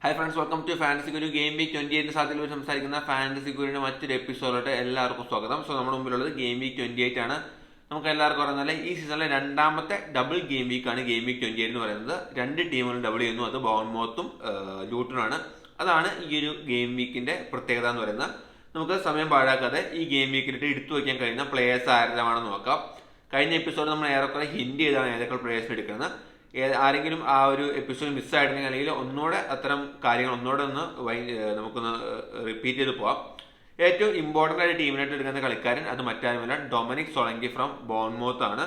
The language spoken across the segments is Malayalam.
Hi friends, welcome to fantasy guru. Game week 28 സാധ്യത സംസാരിക്കുന്ന ഫാന്റസി ഗുരുവിന്റെ മറ്റൊരു എപ്പിസോഡിലോട്ട് എല്ലാവർക്കും സ്വാഗതം. സോ നമ്മുടെ മുമ്പിലുള്ളത് ഗെയിം വീക്ക് 28 ആണ്. നമുക്ക് എല്ലാവർക്കും പറയുന്നത് ഈ സീസണിലെ രണ്ടാമത്തെ ഡബിൾ ഗെയിം വീക്കാണ് ഗെയിം വീക്ക് 28 എന്ന് പറയുന്നത്. രണ്ട് ടീമുകളും ഡബിൾ ചെയ്യുന്നു, അത് ബോൺമൗത്തും ലൂട്ടനുമാണ്. അതാണ് ഈ ഒരു ഗെയിം വീക്കിന്റെ പ്രത്യേകത എന്ന് പറയുന്നത്. നമുക്ക് സമയം പാഴാക്കാതെ ഈ ഗെയിം വീക്കിലിട്ട് എടുത്തു വയ്ക്കാൻ കഴിയുന്ന പ്ലേയേഴ്സ് ആരെല്ലാമാണെന്ന് നോക്കാം. കഴിഞ്ഞ എപ്പിസോഡ് നമ്മൾ ഏറെക്കുറെ ഹിന്റ് ചെയ്താണ് ഏതൊക്കെ പ്ലേയേഴ്സിനെ എടുക്കുന്നത്. ആരെങ്കിലും ആ ഒരു എപ്പിസോഡ് മിസ്സായിട്ടുണ്ടെങ്കിൽ അല്ലെങ്കിൽ ഒന്നുകൂടെ അത്തരം കാര്യങ്ങൾ ഒന്നുകൂടെ നമുക്കൊന്ന് റിപ്പീറ്റ് ചെയ്ത് പോവാം. ഏറ്റവും ഇമ്പോർട്ടൻ്റ് ആയിട്ട് ടീമിനായിട്ട് എടുക്കുന്ന കളിക്കാരൻ അത് മറ്റാരുമല്ല, ഡൊമിനിക് സൊളങ്കി ഫ്രം ബോൺമൗത്ത് ആണ്.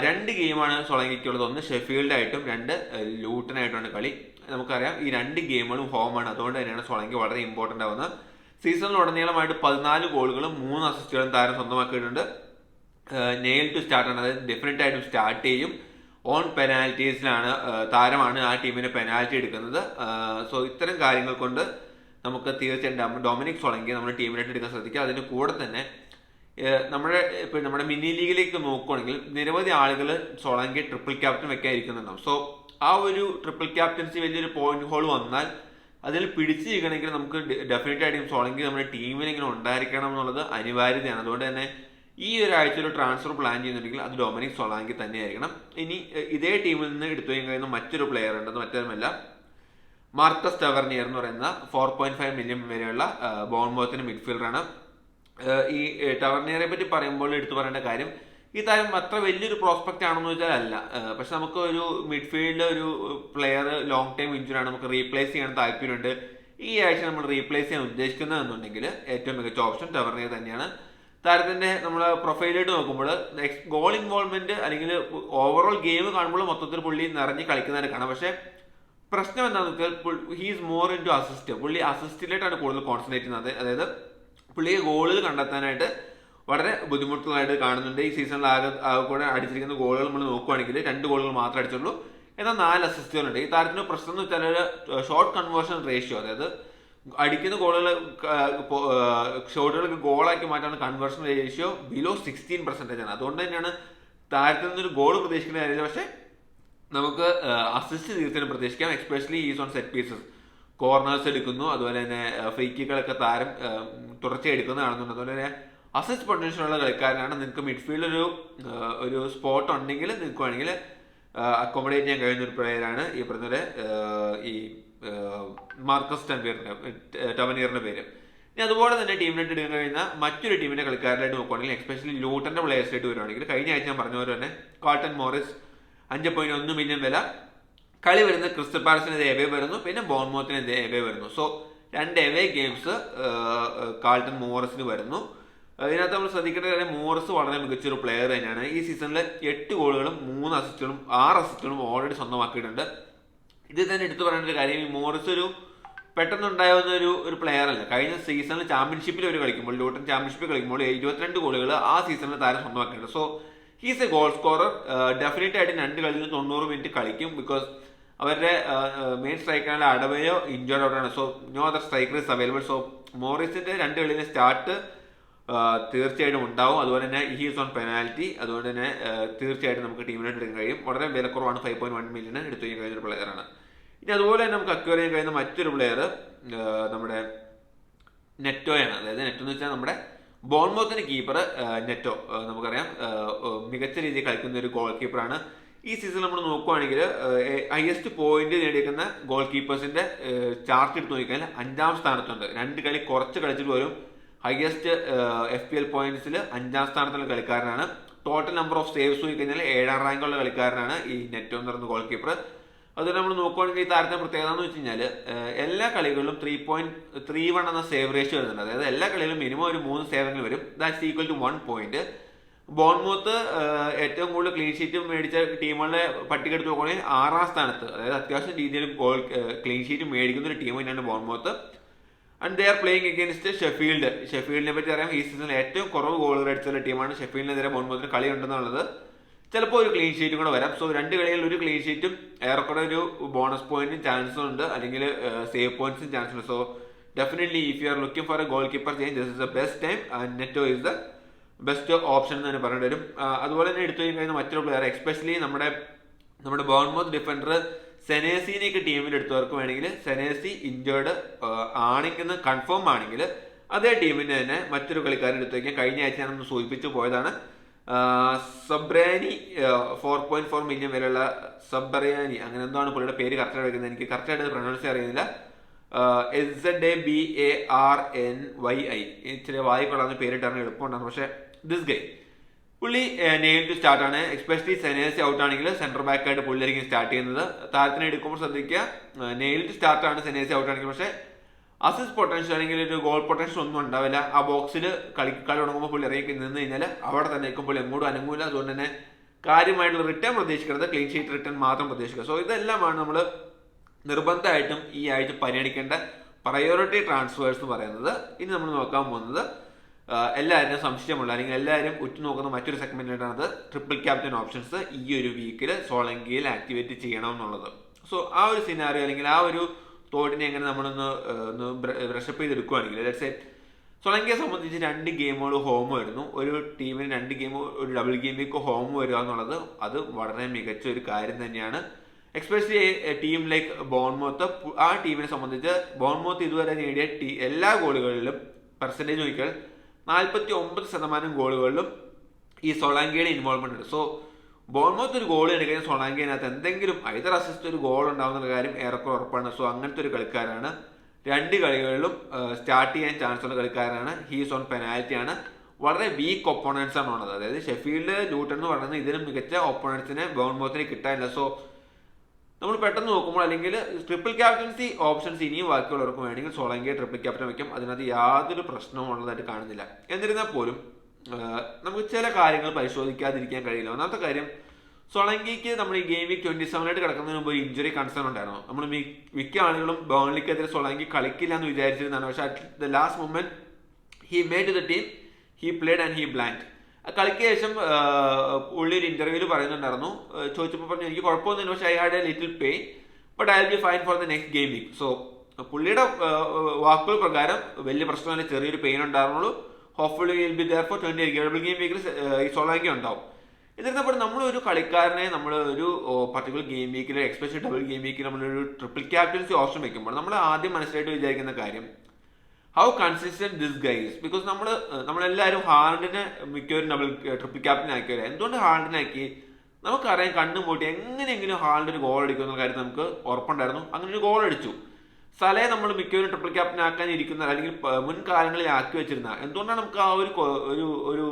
രണ്ട് ഗെയിമാണ് സൊളങ്കിക്കുള്ളത്. ഒന്ന് ഷെഫീൽഡായിട്ടും രണ്ട് ലൂട്ടനായിട്ടുമാണ് കളി. നമുക്കറിയാം ഈ രണ്ട് ഗെയിമുകളും ഹോമാണ്, അതുകൊണ്ട് തന്നെയാണ് സൊളങ്കി വളരെ ഇമ്പോർട്ടൻ്റ് ആവുന്നത്. സീസണിലുടനീളമായിട്ട് 14 ഗോളുകളും 3 അസിസ്റ്റുകളും താരം സ്വന്തമാക്കിയിട്ടുണ്ട്. നെയിൽ ടു സ്റ്റാർട്ടാണ്, അതായത് ഡെഫിനറ്റ് ആയിട്ടും സ്റ്റാർട്ട് ചെയ്യും. ഓൺ പെനാൽറ്റീസിലാണ് താരമാണ് ആ ടീമിന് പെനാൽറ്റി എടുക്കുന്നത്. സോ ഇത്തരം കാര്യങ്ങൾ കൊണ്ട് നമുക്ക് തീർച്ചയായിട്ടും ഡൊമിനിക് സൊളങ്കി നമ്മുടെ ടീമിനായിട്ട് എടുക്കാൻ ശ്രദ്ധിക്കുക. അതിന് കൂടെ തന്നെ നമ്മുടെ മിനി ലീഗിലേക്ക് നോക്കുകയാണെങ്കിൽ നിരവധി ആളുകൾ സൊളങ്കി ട്രിപ്പിൾ ക്യാപ്റ്റൻ വെക്കാൻ ഇരിക്കുന്നുണ്ടാവും. സോ ആ ഒരു ട്രിപ്പിൾ ക്യാപ്റ്റൻസി വലിയൊരു പോയിന്റ് ഹോൾ വന്നാൽ അതിൽ പിടിച്ചു നിൽക്കണമെങ്കിൽ നമുക്ക് ഡെഫിനറ്റ് ആയിട്ടും സൊളങ്കി നമ്മുടെ ടീമിലെങ്കിലും ഉണ്ടായിരിക്കണം എന്നുള്ളത് അനിവാര്യതയാണ്. അതുകൊണ്ട് തന്നെ ഈ ഒരാഴ്ച ഒരു ട്രാൻസ്ഫർ പ്ലാൻ ചെയ്യുന്നുണ്ടെങ്കിൽ അത് ഡൊമിനിക് സൊളങ്കി തന്നെയായിരിക്കണം. ഇനി ഇതേ ടീമിൽ നിന്ന് എടുത്തു കഴിയുന്ന മറ്റൊരു പ്ലെയർ ഉണ്ട്, മറ്റൊന്നുമല്ല മാർക്കസ് ടവർണിയർ എന്ന് പറയുന്ന 4.5 മില്യൺ വരെയുള്ള ബോൺമൗത്തിന്റെ മിഡ്ഫീൽഡറാണ്. ഈ ടവർണിയറെ പറ്റി പറയുമ്പോൾ എടുത്തു പറയേണ്ട കാര്യം, ഈ താരം അത്ര വലിയൊരു പ്രോസ്പെക്റ്റ് ആണെന്ന് വെച്ചാൽ അല്ല. പക്ഷെ നമുക്ക് ഒരു മിഡ്ഫീൽഡിൽ ഒരു പ്ലെയർ ലോങ് ടൈം ഇഞ്ചുറി ആണ്, നമുക്ക് റീപ്ലേസ് ചെയ്യാൻ താല്പര്യമുണ്ട്, ഈ ആഴ്ച നമ്മൾ റീപ്ലേസ് ചെയ്യാൻ ഉദ്ദേശിക്കുന്നതെന്നുണ്ടെങ്കിൽ ഏറ്റവും മികച്ച ഓപ്ഷൻ ടവർണിയർ തന്നെയാണ്. താരത്തിന്റെ നമ്മൾ പ്രൊഫൈലായിട്ട് നോക്കുമ്പോൾ ഗോൾ ഇൻവോൾവ്മെന്റ് അല്ലെങ്കിൽ ഓവറോൾ ഗെയിം കാണുമ്പോൾ മൊത്തത്തിൽ പുള്ളി നിറഞ്ഞ് കളിക്കുന്നതായിട്ട് കാണാം. പക്ഷെ പ്രശ്നം എന്താണെന്ന് വെച്ചാൽ he's more into assist. പുള്ളി അസിസ്റ്റിലേട്ടാണ് കൂടുതൽ കോൺസെൻട്രേറ്റ് ചെയ്യുന്നത്. അതായത് പുള്ളിയെ ഗോളുകൾ കണ്ടെത്താനായിട്ട് വളരെ ബുദ്ധിമുട്ടുള്ളതായിട്ട് കാണുന്നുണ്ട്. ഈ സീസണിൽ ആകെ കൂടെ അടിച്ചിരിക്കുന്ന ഗോളുകൾ നമ്മൾ നോക്കുകയാണെങ്കിൽ 2 ഗോളുകൾ മാത്രമേ അടിച്ചുള്ളൂ, എന്നാൽ 4 അസിസ്റ്റുകളുണ്ട്. ഈ താരത്തിന്റെ പ്രശ്നം എന്ന് വെച്ചാൽ ഷോർട്ട് കൺവേർഷൻ റേഷ്യോ, അതായത് അടിക്കുന്ന ഗോളുകൾ ഷോട്ടുകൾക്ക് ഗോളാക്കി മാറ്റാൻ കൺവേർഷൻ റേഷ്യോ ബിലോ 16% ആണ്. അതുകൊണ്ട് തന്നെയാണ് താരത്തിൽ നിന്നൊരു ഗോൾ പ്രതീക്ഷിക്കുന്ന കാര്യമില്ല. പക്ഷെ നമുക്ക് അസിസ്റ്റ് തീർച്ചയായും പ്രതീക്ഷിക്കാം. Especially is on set pieces, corners എടുക്കുന്നു, അതുപോലെ തന്നെ ഫ്രീ കിക്കുകളൊക്കെ താരം തുടർച്ചയായി എടുക്കുന്നത് കാണുന്നുണ്ട്. അതുപോലെ തന്നെ അസിസ്റ്റ് പൊട്ടൻഷ്യൽ ഉള്ള കളിക്കാരനാണ്. നിങ്ങൾക്ക് മിഡ്ഫീൽഡിൽ ഒരു സ്പോട്ട് ഉണ്ടെങ്കിൽ നിങ്ങൾക്ക് വേണമെങ്കിൽ അക്കോമഡേറ്റ് ചെയ്യാൻ കഴിയുന്ന ഒരു പ്ലെയറാണ് ഈ പറഞ്ഞ ഈ മാർക്കസ് ടവർണിയറിന്റെ പേര്. ഇനി അതുപോലെ തന്നെ ടീമിനായിട്ട് എടുക്കാൻ കഴിയുന്ന മറ്റൊരു ടീമിന്റെ കളിക്കാരിലായിട്ട് നോക്കുകയാണെങ്കിൽ എക്സ്പെഷ്യലി ലൂട്ടന്റെ പ്ലേയേഴ്സായിട്ട് വരുവാണെങ്കിൽ കഴിഞ്ഞ ആഴ്ച ഞാൻ പറഞ്ഞ പോലെ തന്നെ കാൾട്ടൺ മോറിസ് 5.1 മില്യൺ വില. കളി വരുന്നത് ക്രിസ്റ്റൽ പാലസിനെതിരെ എവേ വരുന്നു, പിന്നെ ബോൺമൗത്തിനെതിരെ എവേ വരുന്നു. സോ 2 എവേ ഗെയിംസ് കാൾട്ടൺ മോറിസിന് വരുന്നു. ഇതിനകത്ത് നമ്മൾ ശ്രദ്ധിക്കേണ്ട കാര്യം, മോറിസ് വളരെ മികച്ചൊരു പ്ലെയർ തന്നെയാണ്. ഈ സീസണിൽ 8 ഗോളുകളും 3 അസിസ്റ്റുകളും 6 അസിസ്റ്റുകളും ഓൾറെഡി സ്വന്തമാക്കിയിട്ടുണ്ട്. ഇത് തന്നെ എടുത്തു പറയേണ്ട ഒരു കാര്യം, ഈ മോറിസ് ഒരു പെട്ടെന്നുണ്ടാവുന്ന ഒരു പ്ലെയർ അല്ല. കഴിഞ്ഞ സീസണിൽ ചാമ്പ്യൻഷിപ്പിൽ അവർ കളിക്കുമ്പോൾ, ലൂട്ടൺ ചാമ്പ്യൻഷിപ്പിൽ കളിക്കുമ്പോൾ 22 ഗോളുകൾ ആ സീസണിൽ താരം സ്വന്തമാക്കിയിട്ടുണ്ട്. So he's a goal scorer. Definite ആയിട്ട് 2 കളിയിൽ 90 മിനിറ്റ് കളിക്കും. ബിക്കോസ് അവരുടെ മെയിൻ സ്ട്രൈക്കറായ അഡവയോ ഇഞ്ചേർഡ് ഔട്ടാണ്. So no other striker is available. So മോറിസിന്റെ 2 കളിയിലെ സ്റ്റാർട്ട് തീർച്ചയായിട്ടും ഉണ്ടാവും. അതുപോലെ തന്നെ ഹീസ് ഓൺ പെനാൽറ്റി, അതുകൊണ്ട് തന്നെ തീർച്ചയായിട്ടും നമുക്ക് ടീമിനായിട്ട് എടുക്കാൻ കഴിയും. വളരെ വിലക്കുറവാണ്, 5.1 മില്യൺ എടുത്തു ചെയ്യാൻ കഴിയുന്ന ഒരു പ്ലെയറാണ്. ഇനി അതുപോലെ തന്നെ നമുക്ക് അക്വയർ ചെയ്യാൻ കഴിയുന്ന മറ്റൊരു പ്ലെയർ നമ്മുടെ നെറ്റോയാണ്. അതായത് നെറ്റോ എന്ന് വെച്ചാൽ നമ്മുടെ ബോൺമൗത്തിന്റെ കീപ്പർ നെറ്റോ. നമുക്കറിയാം മികച്ച രീതിയിൽ കളിക്കുന്ന ഒരു ഗോൾ കീപ്പറാണ്. ഈ സീസൺ നമ്മൾ നോക്കുകയാണെങ്കിൽ ഹയസ്റ്റ് പോയിന്റ് നേടിയിരിക്കുന്ന ഗോൾ കീപ്പേഴ്സിന്റെ ചാർട്ട് എടുത്ത് നോക്കിയാൽ 5ാം സ്ഥാനത്തുണ്ട്. 2 കളി കുറച്ച് കളിച്ചിട്ട് പോലും ഹയസ്റ്റ് FPL പോയിന്റ്സിൽ 5ാം സ്ഥാനത്തുള്ള കളിക്കാരനാണ്. ടോട്ടൽ നമ്പർ ഓഫ് സേവ്സ് നോക്കിക്കഴിഞ്ഞാൽ 7ാം റാങ്കുള്ള കളിക്കാരനാണ് ഈ നെറ്റോ എന്ന് പറയുന്ന ഗോൾ കീപ്പർ. അത് നമ്മൾ നോക്കുകയാണെങ്കിൽ ഈ താരത്തിന്റെ പ്രത്യേകത എന്ന് വെച്ച് കഴിഞ്ഞാൽ എല്ലാ കളികളിലും 3.31 എന്ന സേവ് റേഷ്യോ വരുന്നുണ്ട്. അതായത് എല്ലാ കളികളിലും മിനിമം ഒരു 3 സേവങ്ങൾ വരും. That's equal to 1 point. Bournemouth ഏറ്റവും കൂടുതൽ ക്ലീൻ ഷീറ്റ് മേടിച്ച ടീമുകളുടെ പട്ടിക എടുത്ത് നോക്കുകയാണെങ്കിൽ 6ാം സ്ഥാനത്ത്, അതായത് അത്യാവശ്യം രീതിയിൽ ക്ലീൻ ഷീറ്റ് മേടിക്കുന്ന ഒരു ടീം തന്നെയാണ് Bournemouth. And they are playing against Sheffield. ഷെഫീൽഡിനെ പറ്റി അറിയാം, ഈ സീസണിൽ ഏറ്റവും കുറവ് ഗോളുകൾ അടിച്ചുള്ള ടീമാണ്. ഷെഫീൽഡിനെതിരെ ബോൺമൗത്തിന് കളി ഉണ്ടെന്നുള്ളത് ചിലപ്പോൾ ഒരു ക്ലീൻ ഷീറ്റും കൂടെ വരാം. സോ 2 കളികളിൽ ഒരു ക്ലീൻ ഷീറ്റും ഏറെക്കുറെ ഒരു ബോണസ് പോയിന്റും ചാൻസും ഉണ്ട്, അല്ലെങ്കിൽ സേവ് പോയിന്റ്സും ചാൻസ് ഉണ്ട്. So definitely if you are looking for a goalkeeper change, this is the best time and Neto is the best option എന്ന് തന്നെ പറയേണ്ടി വരും. അതുപോലെ തന്നെ എടുത്തു കഴിയുന്ന മറ്റൊരു പ്ലെയർ, എക്സ്പെഷ്യലി നമ്മുടെ ബോൺമൗത്ത് ഡിഫൻഡർ സെനേസിനെയൊക്കെ ടീമിൽ എടുത്തവർക്ക് വേണമെങ്കിൽ സെനേസി ഇഞ്ചേർഡ് ആണെങ്കിൽ കൺഫേം ആണെങ്കിൽ അതേ ടീമിന് തന്നെ മറ്റൊരു കളിക്കാരൻ എടുത്തു വയ്ക്കാൻ കഴിഞ്ഞ ആഴ്ച ഞാനൊന്ന് സൂചിപ്പിച്ചു പോയതാണ്. സബ്രാനി 4.4 മില്യൺ വിലയുള്ള സബ്രാനി, അങ്ങനെ എന്താണ് പുള്ളിയുടെ പേര് കറക്റ്റായിട്ട് വെക്കുന്നത്, എനിക്ക് കറക്റ്റായിട്ട് പ്രൊനൗൺസ് അറിയുന്നില്ല. SZABARNYI, ഇച്ചിരി വായിക്കൊള്ളാന്ന് പേരിട്ടാണ് എളുപ്പമുണ്ടാകും. പക്ഷേ ദിസ് ഗൈ പുള്ളി നെയിൽ ടു സ്റ്റാർട്ട് ആണ്. എസ്പെഷ്യലി സെനേസി ഔട്ട് ആണെങ്കിൽ സെന്റർ ബാക്ക് ആയിട്ട് പുള്ളിയായിരിക്കും സ്റ്റാർട്ട് ചെയ്യുന്നത്. താരത്തിനെ എടുക്കുമ്പോൾ ശ്രദ്ധിക്കുക, നെയിൽ ടു സ്റ്റാർട്ട് ആണ് സെനേസി ഔട്ട് ആണെങ്കിൽ. പക്ഷേ അസിസ്റ്റ് പൊട്ടൻഷ്യൽ അല്ലെങ്കിൽ ഒരു ഗോൾ പൊട്ടൻഷ്യൽ ഒന്നും ഉണ്ടാവില്ല. ആ ബോക്സിൽ കളി തുടങ്ങുമ്പോൾ പുള്ളി ഇറങ്ങി നിന്ന് കഴിഞ്ഞാൽ അവിടെ തന്നെ നിൽക്കുമ്പോൾ എങ്ങോട്ടും അനങ്ങൂല. അതുകൊണ്ട് തന്നെ കാര്യമായിട്ടുള്ള റിട്ടേൺ പ്രതീക്ഷിക്കരുത്, ക്ലീൻ ഷീറ്റ് റിട്ടേൺ മാത്രം പ്രതീക്ഷിക്കുക. സോ ഇതെല്ലാമാണ് നമ്മൾ നിർബന്ധമായിട്ടും ഈ ആഴ്ച പരിഗണിക്കേണ്ട പ്രയോറിറ്റി ട്രാൻസ്ഫേഴ്സ് എന്ന് പറയുന്നത്. ഇനി നമ്മൾ നോക്കാൻ പോകുന്നത് എല്ലാവരും സംശയമുള്ള അല്ലെങ്കിൽ എല്ലാവരും ഉറ്റുനോക്കുന്ന മറ്റൊരു സെഗ്മെന്റാണ് ട്രിപ്പിൾ ക്യാപ്റ്റൻ ഓപ്ഷൻസ് ഈ ഒരു വീക്കിൽ സോളങ്കിയിൽ ആക്ടിവേറ്റ് ചെയ്യണം എന്നുള്ളത്. സോ ആ ഒരു സിനാറിയോ അല്ലെങ്കിൽ ആ ഒരു തോട്ടിനെ എങ്ങനെ നമ്മളൊന്ന് ബ്രഷപ്പ് ചെയ്തെടുക്കുകയാണെങ്കിൽ, ലെറ്റ്സ് സേ സോളങ്കിയെ സംബന്ധിച്ച് 2 ഗെയിമുകൾ ഹോം വരുന്നു. ഒരു ടീമിന് 2 ഗെയിം ഒരു ഡബിൾ ഗെയിം വീക്ക് ഹോം വരിക എന്നുള്ളത് അത് വളരെ മികച്ച ഒരു കാര്യം തന്നെയാണ്. എക്സ്പെഷ്യലി ടീം ലൈക്ക് ബോൺമൗത്ത്, ആ ടീമിനെ സംബന്ധിച്ച് ബോൺമൗത്ത് ഇതുവരെ നേടിയ എല്ലാ ഗോളുകളിലും പെർസെൻറ്റേജ് നോക്കിയാൽ 49% ഗോളുകളിലും ഈ സോളാങ്കിയുടെ ഇൻവോൾവ്മെന്റ് ഉണ്ട്. സോ ബോൺമൗത്ത് ഒരു ഗോൾ എടുക്കുന്ന സോളാങ്കിനകത്ത് എന്തെങ്കിലും ഐതർ അസിസ്റ്റ് ഒരു ഗോൾ ഉണ്ടാകുന്ന കാര്യം ഏറെക്കുറെ ഉറപ്പാണ്. സോ അങ്ങനത്തെ ഒരു കളിക്കാരാണ്. 2 കളികളിലും സ്റ്റാർട്ട് ചെയ്യാൻ ചാൻസ് ഉള്ള കളിക്കാരാണ്. ഹീസ് ഓൺ പെനാൽറ്റി ആണ്. വളരെ വീക്ക് ഒപ്പോണൻസ് ആണ് ഉള്ളത്. അതായത് ഷെഫീൽഡ്, ലൂട്ടൺ എന്ന് പറയുന്നത് ഇതിലും മികച്ച ഒപ്പോണൻസിനെ ബോൺമൗത്തിന് കിട്ടാനില്ല. സോ നമ്മൾ പെട്ടെന്ന് നോക്കുമ്പോൾ അല്ലെങ്കിൽ ട്രിപ്പിൾ ക്യാപ്റ്റൻസി ഓപ്ഷൻസ് ഇനിയും ബാക്കിയുള്ളവർക്ക് വേണമെങ്കിൽ സോളങ്കിയെ ട്രിപ്പിൾ ക്യാപ്റ്റൻ വയ്ക്കും. അതിനകത്ത് യാതൊരു പ്രശ്നവും ഉള്ളതായിട്ട് കാണുന്നില്ല. എന്നിരുന്നാൽ പോലും നമുക്ക് ചില കാര്യങ്ങൾ പരിശോധിക്കാതിരിക്കാൻ കഴിയില്ല. ഒന്നാമത്തെ കാര്യം, സോളങ്കിക്ക് നമ്മൾ ഈ ഗെയിം വീക്ക് 27 കിടക്കുന്നതിന് മുമ്പ് ഒരു ഇഞ്ചുറി കൺസേൺ ഉണ്ടായിരുന്നു. നമ്മൾ മിക്ക ആളുകളും ബേൺലിക്കെതിരെ സോളങ്കി കളിക്കില്ല എന്ന് വിചാരിച്ചിരുന്നതാണ്. പക്ഷേ at the last moment he made the team, he played and he blank. കളിക്ക് ശേഷം പുള്ളി ഒരു ഇന്റർവ്യൂവിൽ പറയുന്നുണ്ടായിരുന്നു, ചോദിച്ചപ്പോൾ പറഞ്ഞു എനിക്ക് കുഴപ്പമൊന്നുമില്ല, പക്ഷേ I had a little pain but I will be fine for the next game week. So പുള്ളിയുടെ വാക്കുകൾ പ്രകാരം വലിയ പ്രശ്നമല്ല, ചെറിയൊരു പെയിൻ ഉണ്ടായിരുന്നുള്ളൂ. Hopefully will be there for 20 double game വീക്കിൽ ഈ സോളങ്കി ഉണ്ടാവും. എന്നിരുന്നപ്പോൾ നമ്മളൊരു കളിക്കാരനെ നമ്മൾ ഒരു പർട്ടിക്കുലർ ഗെയിം വീക്കിൽ, എക്സ്പെഷ്യലി ഡബിൾ ഗെയിം വീക്കിൽ നമ്മളൊരു ട്രിപ്പിൾ ക്യാപ്റ്റൻസി ഓപ്ഷൻ വെക്കുമ്പോൾ നമ്മൾ ആദ്യം മനസ്സിലായിട്ട് വിചാരിക്കുന്ന കാര്യം how consistent this guys. Because നമ്മളെല്ലാവരും ഹാലൻഡിനെ മിക്കവരും ട്രിപ്പിൾ ക്യാപ്റ്റൻ ആക്കിയവരെ. എന്തുകൊണ്ട് ഹാലൻഡിനാക്കി? നമുക്കറിയാം കണ്ണും പൂട്ടി എങ്ങനെയെങ്കിലും ഹാലൻഡ് ഒരു ഗോൾ അടിക്കുന്ന കാര്യം നമുക്ക് ഉറപ്പുണ്ടായിരുന്നു. അങ്ങനെ ഒരു ഗോൾ അടിച്ചു. സലയെ നമ്മൾ മിക്കവരും ട്രിപ്പിൾ ക്യാപ്റ്റൻ ആക്കാൻ ഇരിക്കുന്ന അല്ലെങ്കിൽ മുൻകാലങ്ങളിൽ ആക്കി വെച്ചിരുന്ന, എന്തുകൊണ്ടാണ് നമുക്ക് ആ ഒരു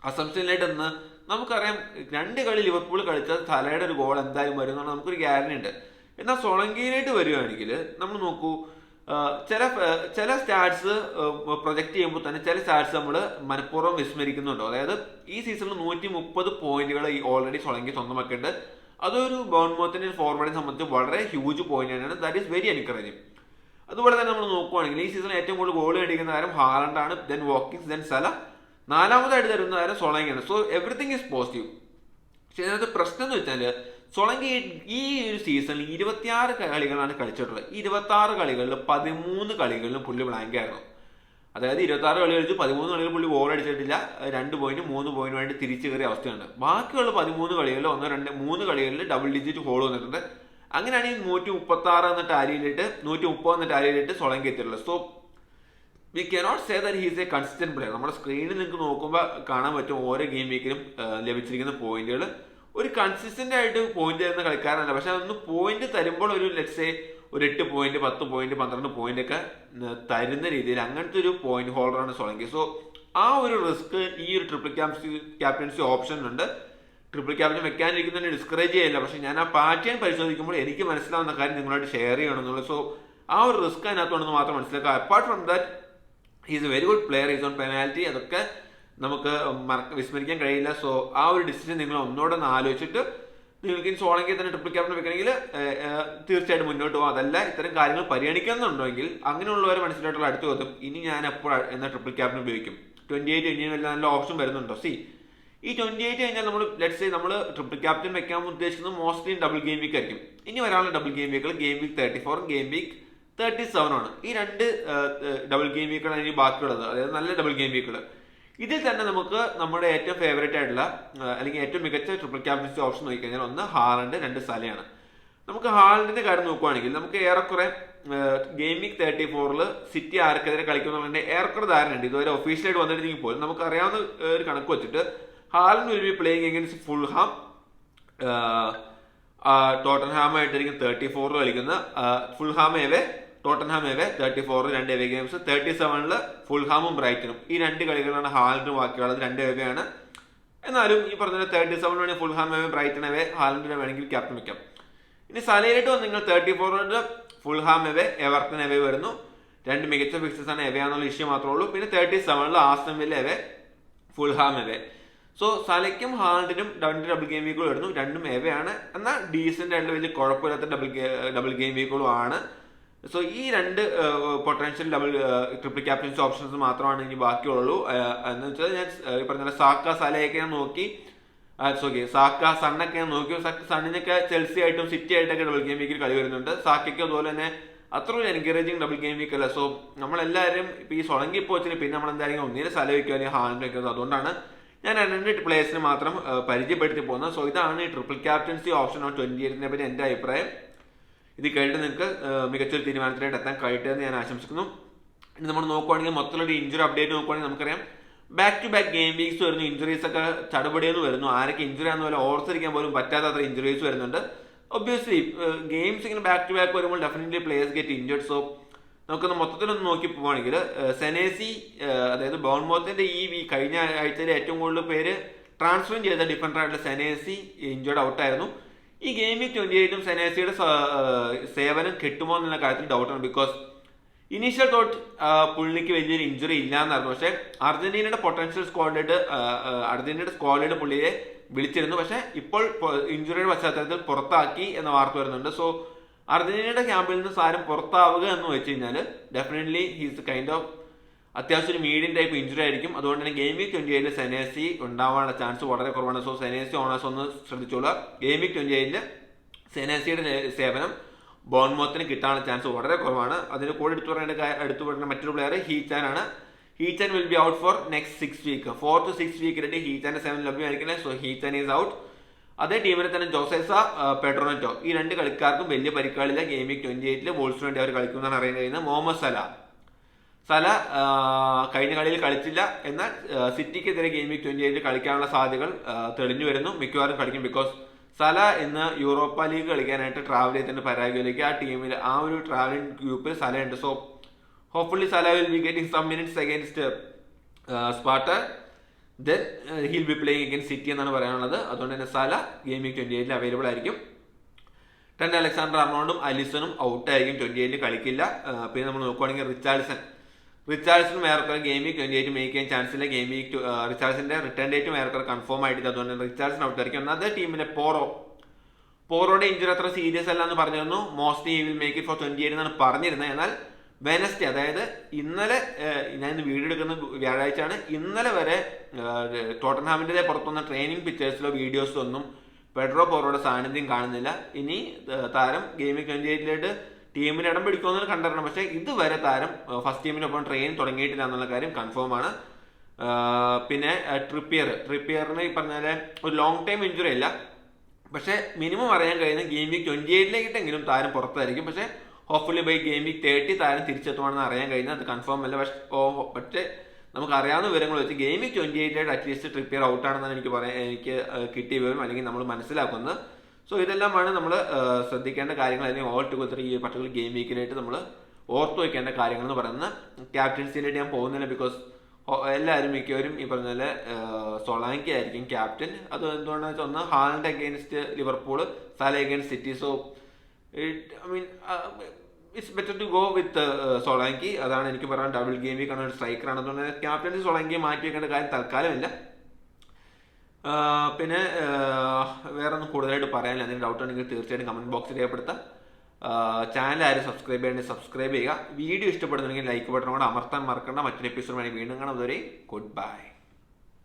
അസംഷനിലായിട്ട് എന്ന് നമുക്കറിയാം. 2 കളി ലിവർപൂൾ കളിച്ചാൽ സലയുടെ ഒരു ഗോൾ എന്തായാലും വരും എന്നാണ് നമുക്കൊരു ഗ്യാരണ്ടി ഉണ്ട്. എന്നാൽ സോളങ്കിയിലായിട്ട് വരികയാണെങ്കിൽ നമ്മൾ നോക്കൂ, ചില സ്റ്റാറ്റ്സ് പ്രൊജക്ട് ചെയ്യുമ്പോൾ തന്നെ ചില സ്റ്റാറ്റ്സ് നമ്മൾ മനഃപൂർവ്വം വിസ്മരിക്കുന്നുണ്ടോ. അതായത് ഈ സീസണിൽ 130 പോയിന്റുകൾ ഓൾറെഡി സോളങ്കി സ്വന്തമാക്കിയിട്ടുണ്ട്. അതൊരു ബോൺമൗത്തിന്റെ ഫോർവേഡിനെ സംബന്ധിച്ച് വളരെ ഹ്യൂജ് പോയിന്റ് തന്നെയാണ്. That is very encouraging. അതുപോലെ തന്നെ നമ്മൾ നോക്കുവാണെങ്കിൽ ഈ സീസണിൽ ഏറ്റവും കൂടുതൽ ഗോൾ നേടിക്കുന്ന താരം ഹാലൻഡാണ്, ദെൻ വാക്കിങ്സ്, ദെൻ സല. 4ാമതായിട്ട് തരുന്ന താരം സോളങ്കിയാണ്. So everything is positive. പക്ഷെ ഇതിനകത്ത് പ്രശ്നം എന്ന് വെച്ചാൽ സോളങ്കി ഈ ഒരു സീസണിൽ 26 കളികളാണ് കളിച്ചിട്ടുള്ളത്. 26 കളികളിൽ 13 കളികളിലും പുള്ളി ബ്ലാങ്ക് ആയിരുന്നു. അതായത് 26 കളി കളിച്ച് 13 കളികൾ പുള്ളി ഗോൾ അടിച്ചിട്ടില്ല. 2 പോയിന്റ് 3 പോയിന്റുമായിട്ട് തിരിച്ചു കയറിയ അവസ്ഥയുണ്ട്. ബാക്കിയുള്ള 13 കളികളിൽ 1, 2, 3 കളികളിൽ ഡബിൾ ഡിജിറ്റ് ഗോൾ വന്നിട്ടുണ്ട്. അങ്ങനെയാണ് ഈ 136 എന്ന ടാലിയിലിട്ട് 130 എന്ന ടാലിയിലിട്ട് സോളങ്കി എത്തിയിട്ടുള്ളത്. So we cannot say that he's A consistent player. നമ്മുടെ സ്ക്രീനിൽ നിങ്ങൾക്ക് നോക്കുമ്പോൾ കാണാൻ പറ്റും ഓരോ ഗെയിം വീക്കിലും ലഭിച്ചിരിക്കുന്ന പോയിന്റുകൾ. ഒരു കൺസിസ്റ്റന്റ് ആയിട്ട് പോയിന്റ് തരുന്ന കളിക്കാരനല്ല. പക്ഷെ അതൊന്ന് പോയിന്റ് തരുമ്പോൾ ഒരു ലെറ്റ്സ് ഒരു 8 പോയിന്റ് 10 പോയിന്റ് 12 പോയിന്റ് ഒക്കെ തരുന്ന രീതിയിൽ അങ്ങനത്തെ ഒരു പോയിന്റ് ഹോൾഡറാണ് സോളങ്കി. സോ ആ ഒരു റിസ്ക് ഈ ഒരു ട്രിപ്പിൾ ക്യാപ്റ്റൻസി ഓപ്ഷൻ ഉണ്ട്. ട്രിപ്പിൾ ക്യാപ്റ്റൻ വെക്കാനിരിക്കുന്നതിനെ ഡിസ്കറേജ് ചെയ്യില്ല. പക്ഷെ ഞാൻ ആ പാറ്റേൺ പരിശോധിക്കുമ്പോൾ എനിക്ക് മനസ്സിലാവുന്ന കാര്യം നിങ്ങളായിട്ട് ഷെയർ ചെയ്യണമെന്നുള്ളത്. സോ ആ ഒരു റിസ്ക് അതിനകത്തുണ്ടെന്ന് മാത്രം മനസ്സിലാക്കുക. Apart from that he's A very good player, he's on penalty. അതൊക്കെ നമുക്ക് വിസ്മരിക്കാൻ കഴിയില്ല. സോ ആ ഒരു ഡിസിഷൻ നിങ്ങൾ ഒന്നുകൂടെ ആലോചിച്ചിട്ട് നിങ്ങൾക്ക് ഇനി സോളങ്കി തന്നെ ട്രിപ്പിൾ ക്യാപ്റ്റൻ വെക്കണമെങ്കിൽ തീർച്ചയായിട്ടും മുന്നോട്ട് പോകും. അതല്ല ഇത്തരം കാര്യങ്ങൾ പരിഗണിക്കുന്നുണ്ടെങ്കിൽ അങ്ങനെയുള്ളവരെ മനസ്സിലായിട്ടുള്ള അടുത്ത ചോദ്യം, ഇനി ഞാൻ എപ്പോൾ എന്ന ട്രിപ്പിൾ ക്യാപ്റ്റൻ ഉപയോഗിക്കും? 28 ഇനി നല്ല ഓപ്ഷൻ വരുന്നുണ്ടോ? ഈ 28 കഴിഞ്ഞാൽ നമ്മൾ ലെറ്റ്സ് സേ നമ്മൾ ട്രിപ്പിൾ ക്യാപ്റ്റൻ വെക്കാൻ ഉദ്ദേശിക്കുന്നത് മോസ്റ്റ്ലി ഡബിൾ ഗെയിം വീക്ക് ആയിരിക്കും. ഇനി വരാനുള്ള ഡബിൾ ഗെയിം വീക്കുകൾ ഗെയിം വീക്ക് 34 ഗെയിം വീക്ക് 37 ആണ്. ഈ 2 ഡബിൾ ഗെയിം വീക്കുകളാണ് ഇനി ബാക്കിയുള്ളത്. അതായത് നല്ല ഡബിൾ ഗെയിം വീക്കുകൾ. ഇതിൽ തന്നെ നമുക്ക് നമ്മുടെ ഏറ്റവും ഫേവറേറ്റ് ആയിട്ടുള്ള അല്ലെങ്കിൽ ഏറ്റവും മികച്ച ട്രിപ്പിൾ ക്യാപ്റ്റൻസി ഓപ്ഷൻ നോക്കിക്കഴിഞ്ഞാൽ 1 ഹാലൻഡ്, 2 സലയാണ്. നമുക്ക് ഹാലൻഡിന്റെ കാര്യം നോക്കുകയാണെങ്കിൽ നമുക്ക് ഏറെക്കുറെ ഗെയിം വീക്ക് 34 സിറ്റി ആർക്കെതിരെ കളിക്കുന്നുള്ളതിന്റെ ഏറെക്കുറെ ധാരണയുണ്ട്. ഇതുവരെ ഒഫീഷ്യലായിട്ട് വന്നിട്ടുണ്ടെങ്കിൽ പോലും നമുക്ക് അറിയാവുന്ന ഒരു കണക്ക് വെച്ചിട്ട് Haaland will be playing against Fulham, Tottenham ആയിട്ടായിരിക്കും 34 കളിക്കുന്ന. ഫുൾഹാം ഏവേ, ടോട്ടൻഹാം ഏവേ 34 രണ്ട് എവേ ഗെയിംസ്. 37 ഫുൾഹാമും ബ്രൈറ്റനും. ഈ രണ്ട് കളികളാണ് ഹാലൻഡിന് ബാക്കിയുള്ളത്, രണ്ട് എവേയാണ്. എന്നാലും ഈ പറഞ്ഞ 37 വേണമെങ്കിൽ ഫുൾഹാം ഏവേ, ബ്രൈറ്റൺ ഏവേ, ഹാലൻഡിനെ വേണമെങ്കിൽ ക്യാപ്റ്റൻ വെക്കാം. ഇനി സലയിലിട്ട് വന്ന് നിങ്ങൾ 34 ഫുൾഹാം എവേ, എവർട്ടൺ എവേ വരുന്നു. രണ്ട് മികച്ച ഫിക്സേഴ്സ് ആണ്, എവേ ആണെന്നുള്ള ഇഷ്യൂ മാത്രമേ ഉള്ളൂ. പിന്നെ 37 Aston Villa away, Fulham away. So സലയ്ക്കും ഹാലൻഡിനും ഡബിൾ ഗെയിം വീക്കുകൾ വരുന്നു, രണ്ടും എവേ ആണ്. എന്നാൽ ഡീസന്റ് ആയിട്ടുള്ള വലിയ കുഴപ്പമില്ലാത്ത ഡബിൾ ഗെയിം വീക്കുകളും ആണ്. സോ ഈ രണ്ട് പൊട്ടൻഷ്യൽ ട്രിപ്പിൾ ക്യാപ്റ്റൻസി ഓപ്ഷൻസ് മാത്രമാണ് ഇനി ബാക്കിയുള്ളൂ. എന്ന് വെച്ചാൽ ഞാൻ ഈ പറഞ്ഞ സാക്ക സലയൊക്കെ ഞാൻ നോക്കി, സാക്ക സണ്ണൊക്കെ ഞാൻ നോക്കി. സണ്ണിനൊക്കെ ചെൽസി ആയിട്ടും സിറ്റി ആയിട്ടൊക്കെ ഡബിൾ ഗെയിം വീക്കിൽ കളി വരുന്നുണ്ട്. സാക്കയ്ക്ക് അതുപോലെ തന്നെ അത്ര ഒരു എൻകറേജിങ് ഡബിൾ ഗെയിം വീക്ക് അല്ല. സോ നമ്മളെല്ലാവരും ഈ സൊളങ്കി പോച്ചിന് പിന്നെ നമ്മളെന്തായാലും ഒന്നിനെ സ്ഥലം വയ്ക്കുക അല്ലെങ്കിൽ ഹാലൻഡ് വയ്ക്കുന്നത്. അതുകൊണ്ടാണ് ഞാൻ രണ്ട് പ്ലേയേഴ്സിനെ മാത്രം പരിചയപ്പെടുത്തി പോകുന്നത്. സോ ഇതാണ് ഈ ട്രിപ്പിൾ ക്യാപ്റ്റൻസി ഓപ്ഷൻ ഓൺ 28 പറ്റി എൻ്റെ അഭിപ്രായം. ഇത് കഴിഞ്ഞിട്ട് നിങ്ങൾക്ക് മികച്ചൊരു തീരുമാനത്തിലായിട്ട് എത്താൻ കഴിയട്ടെ എന്ന് ഞാൻ ആശംസിക്കുന്നു. ഇനി നമ്മൾ നോക്കുവാണെങ്കിൽ മൊത്തത്തിലൊരു ഇഞ്ചുറി അപ്ഡേറ്റ് നോക്കുവാണെങ്കിൽ നമുക്കറിയാം back to back game weeks വരുന്നു, ഇഞ്ചുറീസ് ഒക്കെ ചടുപടിയെന്ന് വരുന്നു. ആരൊക്കെ ഇഞ്ചുറി ആണെന്ന് പോലെ ഓർത്തിരിക്കാൻ പോലും പറ്റാത്ത ഇഞ്ചുറീസ് വരുന്നുണ്ട്. ഒബ്വിയസ്ലി ഗെയിംസ് ഇങ്ങനെ ബാക്ക് ടു ബാക്ക് വരുമ്പോൾ definitely players get injured. So നമുക്കൊന്ന് മൊത്തത്തിലൊന്ന് നോക്കി പോവുകയാണെങ്കിൽ സെനേസി, അതായത് ബോൺമോത്തിന്റെ ഈ കഴിഞ്ഞ ആഴ്ചയിൽ ഏറ്റവും കൂടുതൽ പേര് ട്രാൻസ്ഫർ ചെയ്ത ഡിഫൻഡർ ആയിട്ടുള്ള സെനേസി ഇഞ്ചേർഡ് ഔട്ടായിരുന്നു. ഈ ഗെയിം വീക്ക് 28 സെനേസിയുടെ സേവനം കിട്ടുമോ എന്നുള്ള കാര്യത്തിൽ ഡൗട്ടാണ്. ബിക്കോസ് ഇനീഷ്യൽ തോട്ട് പുള്ളിക്ക് വലിയൊരു ഇഞ്ചുറി ഇല്ല എന്നായിരുന്നു. പക്ഷേ അർജന്റീനയുടെ പൊട്ടൻഷ്യൽ സ്ക്വാഡിൽ പുള്ളിയെ വിളിച്ചിരുന്നു. പക്ഷേ ഇപ്പോൾ ഇഞ്ചുറിയുടെ പശ്ചാത്തലത്തിൽ പുറത്താക്കി എന്ന വാർത്ത വരുന്നുണ്ട്. സോ അർജന്റീനയുടെ ക്യാമ്പിൽ നിന്ന് സാരം പുറത്താവുക എന്ന് വെച്ച് കഴിഞ്ഞാൽ ഡെഫിനറ്റ്ലി ഹീസ് കൈൻഡ് ഓഫ് അത്യാവശ്യം ഒരു മീഡിയം ടൈപ്പ് ഇഞ്ചുറി ആയിരിക്കും. അതുകൊണ്ട് തന്നെ ഗെയിം വീക്ക് 28 സെനേസി ഉണ്ടാവാനുള്ള ചാൻസ് വളരെ കുറവാണ്. സോ സെനേസി ഓണേഴ്സ് ഒന്ന് ശ്രദ്ധിച്ചോളുക. ഗെയിം വീക്ക് 28 സെനേസിയുടെ സേവനം ബോൺമോത്തിന് കിട്ടാനുള്ള ചാൻസ് വളരെ കുറവാണ്. അതിന് കൂടെ എടുത്തു പറയേണ്ട മറ്റൊരു പ്ലെയർ ഹീച്ചാൻ ആണ്. Heechan will be out for next 6 week. 4 to 6 വീക്കിലായിട്ട് ഹീച്ചാന്റെ സേവനം ലഭ്യമായിരിക്കില്ല. So Heechan is out. അതേ ടീമിൽ തന്നെ ജോസേസ, പെഡ്രോനെറ്റോ, ഈ രണ്ട് കളിക്കാർക്കും വലിയ പരിക്കാളില്ല. ഗെയിം വീക്ക് 28 വോൾസിന് വേണ്ടി അവർ കളിക്കുന്നതാണ് അറിയാൻ കഴിയുന്നത്. മുഹമ്മദ് സല കഴിഞ്ഞ കളിയിൽ കളിച്ചില്ല. എന്നാൽ സിറ്റിക്കെതിരെ ഗെയിം വീക്ക് 28 കളിക്കാനുള്ള സാധ്യതകൾ തെളിഞ്ഞു വരുന്നു. മിക്കവാറും കളിക്കും. ബിക്കോസ് സല ഇന്ന് യൂറോപ്പ ലീഗ് കളിക്കാനായിട്ട് ട്രാവൽ ചെയ്തിട്ടുണ്ട് പരാഗ്വേയിലേക്ക്. ആ ടീമിൽ ആ ഒരു ട്രാവലിംഗ് ഗ്രൂപ്പിൽ സല ഉണ്ട്. So hopefully Salah will be getting some minutes against Sparta. Then he'll be playing against City എന്നാണ് പറയാനുള്ളത്. അതുകൊണ്ട് തന്നെ സല ഗെയിം വീക്ക് 28 അവൈലബിൾ ആയിരിക്കും. ട്രെന്റ് അലക്സാണ്ടർ ആർണോൾഡും അലിസണും ഔട്ടായിരിക്കും, 28 കളിക്കില്ല. പിന്നെ നമ്മൾ നോക്കുവാണെങ്കിൽ റിച്ചാർഡ്സണും ഏറെക്കുറെ ഗെയിം വീക്ക് 28 മേക്ക് ചെയ്യാൻ ചാൻസ് ഇല്ല. ഗെയിം വീക്ക് റിച്ചാർഡ്സിന്റെ റിട്ടേൺ ഡേറ്റും ഏറെക്കുറെ കൺഫേം ആയിട്ടില്ല. അതുകൊണ്ട് തന്നെ റിച്ചാർഡ്സൺ ഔട്ടായിരിക്കും. എന്നാൽ അതേ ടീമിലെ പോറോയുടെ ഇഞ്ചുറി അത്ര സീരിയസ് അല്ല എന്ന് പറഞ്ഞിരുന്നു. Mostly he will make it for 28 എന്നാണ് പറഞ്ഞിരുന്നത്. എന്നാൽ വെനസ്ഡേ, അതായത് ഇന്നലെ, ഞാൻ ഇന്ന് വീഡിയോ എടുക്കുന്ന വ്യാഴാഴ്ചയാണ്, ഇന്നലെ വരെ ടോട്ടൻഹാമിന്റെ പുറത്തുനിന്ന ട്രെയിനിങ് പിക്ചേഴ്സിലോ വീഡിയോസിലോ ഒന്നും പെഡ്രോ പോറോയുടെ സാന്നിധ്യം കാണുന്നില്ല. ഇനി താരം ഗെയിം വീക്ക് 28 ടീമിൽ ഇടം പിടിക്കുമെന്ന് കണ്ടറിയണം. പക്ഷേ ഇതുവരെ താരം ഫസ്റ്റ് ടീമിനൊപ്പം ട്രെയിൻ തുടങ്ങിയിട്ടില്ല എന്നുള്ള കാര്യം കൺഫേം ആണ്. പിന്നെ ട്രിപ്പിയറിന് ഈ പറഞ്ഞാൽ ഒരു ലോങ് ടൈം ഇഞ്ചുറി ഇല്ല. പക്ഷേ മിനിമം അറിയാൻ കഴിയുന്ന ഗെയിം വീക്ക് 28 താരം പുറത്തായിരിക്കും. പക്ഷേ ഹോപ്പ്ഫുള്ളി ബൈ ഗെയിം വീക്ക് 30 താരം തിരിച്ചെത്തുവാണെന്ന് അറിയാൻ കഴിയുന്നത്. അത് കൺഫേം അല്ല. പക്ഷേ നമുക്ക് അറിയാവുന്ന വിവരങ്ങൾ വെച്ച് ഗെയിം വീക്ക് 28 അറ്റ്ലീസ്റ്റ് ട്രിപ്പിയർ ഔട്ടാണെന്നാണ് എനിക്ക് കിട്ടിയ വിവരം, അല്ലെങ്കിൽ നമ്മൾ മനസ്സിലാക്കുന്നത്. സോ ഇതെല്ലാമാണ് നമ്മൾ ശ്രദ്ധിക്കേണ്ട കാര്യങ്ങൾ, അല്ലെങ്കിൽ ഓൾ ടുഗദർ ഈ പർട്ടിക്കുലർ ഗെയിം വീക്കിലായിട്ട് നമ്മൾ ഓർത്തു വയ്ക്കേണ്ട കാര്യങ്ങൾ എന്ന് പറയുന്നത്. ക്യാപ്റ്റൻസിനായിട്ട് ഞാൻ പോകുന്നില്ല. ബിക്കോസ് എല്ലാവരും മിക്കവരും ഈ പറഞ്ഞ പോലെ സൊളാങ്കി ആയിരിക്കും ക്യാപ്റ്റൻ. അത് എന്തുകൊണ്ടാണെന്ന് വെച്ചാൽ ഒന്ന് Haaland against Liverpool, Salah against City. So it's better to go with Solanke. അതാണ് എനിക്ക് പറയാൻ. ഡബിൾ ഗെയിം വീക്ക് ആണ്, ഒരു സ്ട്രൈക്കറാണ്. അതുകൊണ്ട് ക്യാപ്റ്റൻസി സൊളാങ്കിയെ മാറ്റി വെക്കേണ്ട കാര്യം തൽക്കാലമില്ല. പിന്നെ വേറെ ഒന്നും കൂടുതലായിട്ട് പറയാനില്ല. എന്തെങ്കിലും ഡൗട്ട് ഉണ്ടെങ്കിൽ തീർച്ചയായിട്ടും കമന്റ് ബോക്സിൽ രേഖപ്പെടുത്താം. ചാനൽ ആരും സബ്സ്ക്രൈബ് ചെയ്യേണ്ടത് സബ്സ്ക്രൈബ് ചെയ്യുക. വീഡിയോ ഇഷ്ടപ്പെടുന്നുണ്ടെങ്കിൽ ലൈക്ക് ബട്ടൺ കൂടെ അമർത്താൻ മറക്കണ്ട. മറ്റൊരു എപ്പിസോഡ് വേണമെങ്കിൽ വീണ്ടും കാണാം. അതുവരെ ഗുഡ് ബൈ.